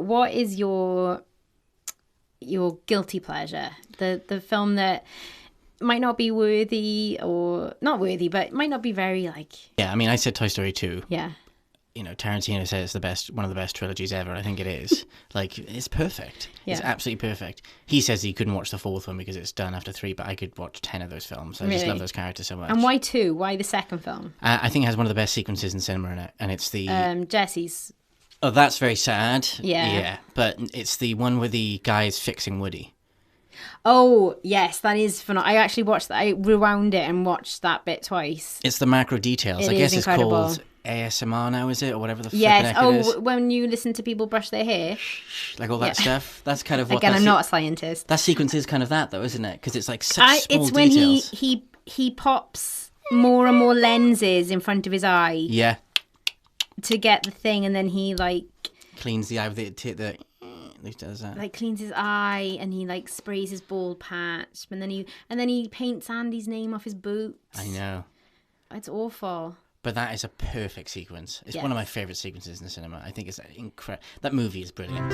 what is your guilty pleasure? The film that might not be worthy, or not worthy, but might not be very like... Yeah, I mean, I said Toy Story 2. Yeah. You know, Tarantino says it's one of the best trilogies ever. I think it is. Like, it's perfect. Yeah. It's absolutely perfect. He says he couldn't watch the fourth one because it's done after 3, but I could watch 10 of those films. I just love those characters so much. And why 2? Why the second film? I think it has one of the best sequences in cinema in it, and it's the... Jesse's... Oh, that's very sad. Yeah. Yeah, but it's the one where the guy is fixing Woody. Oh, yes, that is fun. I actually watched that. I rewound it and watched that bit twice. It's the macro details. I guess it's called ASMR now, is it? Or whatever the flipping heck it is. When you listen to people brush their hair. Like all that stuff. That's kind of what... Again, I'm not a scientist. That sequence is kind of that, though, isn't it? Because it's like such small it's when details. he pops more and more lenses in front of his eye. Yeah. To get the thing, and then he, like... Cleans the eye with the he does that. Like cleans his eye, and he like sprays his bald patch, and then he paints Andy's name off his boots. I know. It's awful. But that is a perfect sequence. It's one of my favourite sequences in the cinema. I think it's incredible. That movie is brilliant.